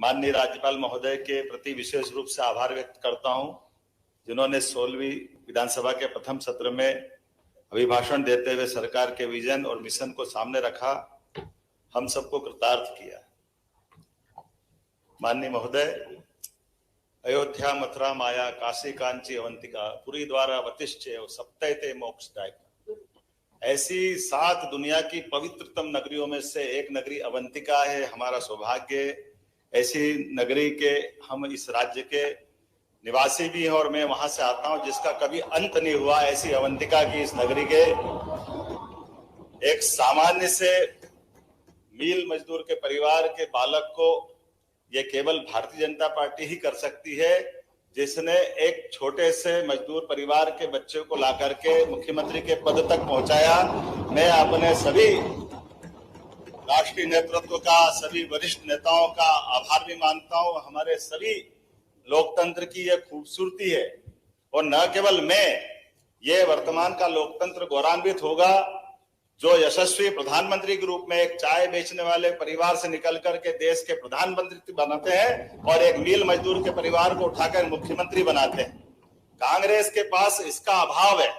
माननीय राज्यपाल महोदय के प्रति विशेष रूप से आभार व्यक्त करता हूं, जिन्होंने 16वीं विधानसभा के प्रथम सत्र में अभिभाषण देते हुए सरकार के विजन और मिशन को सामने रखा, हम सबको कृतार्थ किया। माननीय महोदय, अयोध्या, मथुरा, माया, काशी, कांची, अवंतिका, पुरी द्वारा वतिष्ठेय सप्तैते मोक्षदायक, ऐसी 7 दुनिया की पवित्रतम नगरियों में से एक नगरी अवंतिका है। हमारा सौभाग्य, ऐसी नगरी के हम इस राज्य के निवासी भी हैं और मैं वहां से आता हूं, जिसका कभी अंत नहीं हुआ। ऐसी अवंतिका की इस नगरी के एक सामान्य से मील मजदूर के परिवार के बालक को ये केवल भारतीय जनता पार्टी ही कर सकती है, जिसने एक छोटे से मजदूर परिवार के बच्चे को ला करके मुख्यमंत्री के पद तक पहुंचाया। मैं अपने सभी राष्ट्रीय नेतृत्व का, सभी वरिष्ठ नेताओं का आभार भी मानता हूं। हमारे सभी लोकतंत्र की यह खूबसूरती है और न केवल मैं, ये वर्तमान का लोकतंत्र गौरवान्वित होगा जो यशस्वी प्रधानमंत्री के रूप में एक चाय बेचने वाले परिवार से निकल करके देश के प्रधानमंत्री बनाते हैं और एक मील मजदूर के परिवार को उठाकर मुख्यमंत्री बनाते हैं। कांग्रेस के पास इसका अभाव है।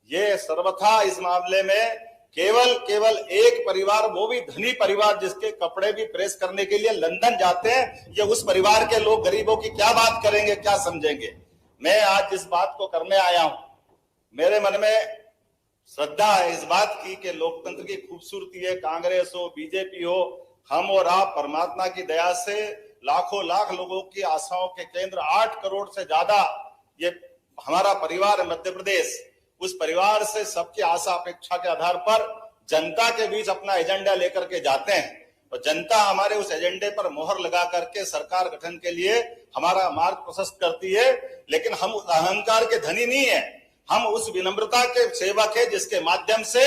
ये सर्वथा इस मामले में केवल एक परिवार, वो भी धनी परिवार, जिसके कपड़े भी प्रेस करने के लिए लंदन जाते हैं, ये उस परिवार के लोग गरीबों की क्या बात करेंगे, क्या समझेंगे। मैं आज इस बात को करने आया हूं। मेरे मन में श्रद्धा है इस बात की कि लोकतंत्र की खूबसूरती है। कांग्रेस हो, बीजेपी हो, हम और आप परमात्मा की दया से लाखों लाख लोगों की आशाओं के केंद्र, 8 करोड़ से ज्यादा ये हमारा परिवार है मध्य प्रदेश। उस परिवार से सबकी आशा अपेक्षा के आधार पर जनता के बीच अपना एजेंडा लेकर के जाते हैं और जनता हमारे उस एजेंडे पर मोहर लगा करके सरकार गठन के लिए हमारा मार्ग प्रशस्त करती है। लेकिन हम उस अहंकार के धनी नहीं है, हम उस विनम्रता के सेवक है जिसके माध्यम से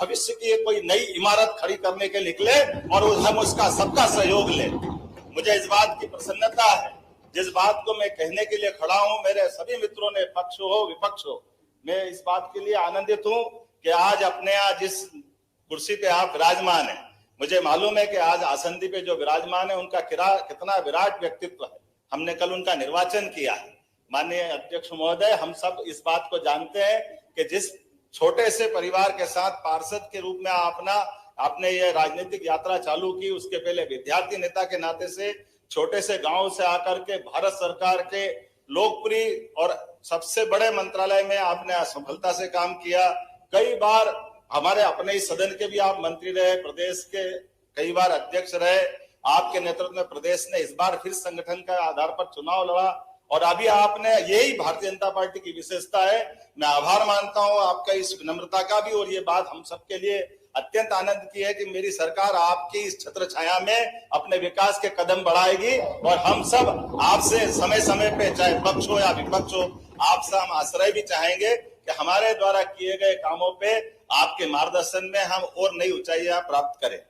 भविष्य की कोई नई इमारत खड़ी करने के निकले और हम उसका सबका सहयोग ले। मुझे इस बात की प्रसन्नता है, जिस बात को मैं कहने के लिए खड़ा हूं, मेरे सभी मित्रों ने, पक्ष हो विपक्ष हो, मैं इस बात के लिए आनंदित हूं कि आज अपने यहाँ जिस कुर्सी पे आप विराजमान है, मुझे मालूम है कि आज आसंदी पे जो विराजमान है उनका कितना विराट व्यक्तित्व है। हमने कल उनका निर्वाचन किया है। माननीय अध्यक्ष महोदय, हम सब इस बात को जानते हैं कि जिस छोटे से परिवार के साथ पार्षद के रूप में आपने ये राजनीतिक यात्रा चालू की, उसके पहले विद्यार्थी नेता के नाते से छोटे से गांव से आकर के भारत सरकार के लोकप्रिय और सबसे बड़े मंत्रालय में आपने सफलता से काम किया। कई बार हमारे अपने ही सदन के भी आप मंत्री रहे, प्रदेश के कई बार अध्यक्ष रहे। आपके नेतृत्व में प्रदेश ने इस बार फिर संगठन का आधार पर चुनाव लड़ा और अभी आपने, यही भारतीय जनता पार्टी की विशेषता है। मैं आभार मानता हूं आपका इस विनम्रता का भी, और ये बात हम सबके लिए अत्यंत आनंद की है कि मेरी सरकार आपकी इस छत्र छाया में अपने विकास के कदम बढ़ाएगी और हम सब आपसे समय समय पे, चाहे पक्ष हो या विपक्ष हो, आपसे हम आश्रय भी चाहेंगे कि हमारे द्वारा किए गए कामों पे आपके मार्गदर्शन में हम और नई ऊंचाइयां प्राप्त करें।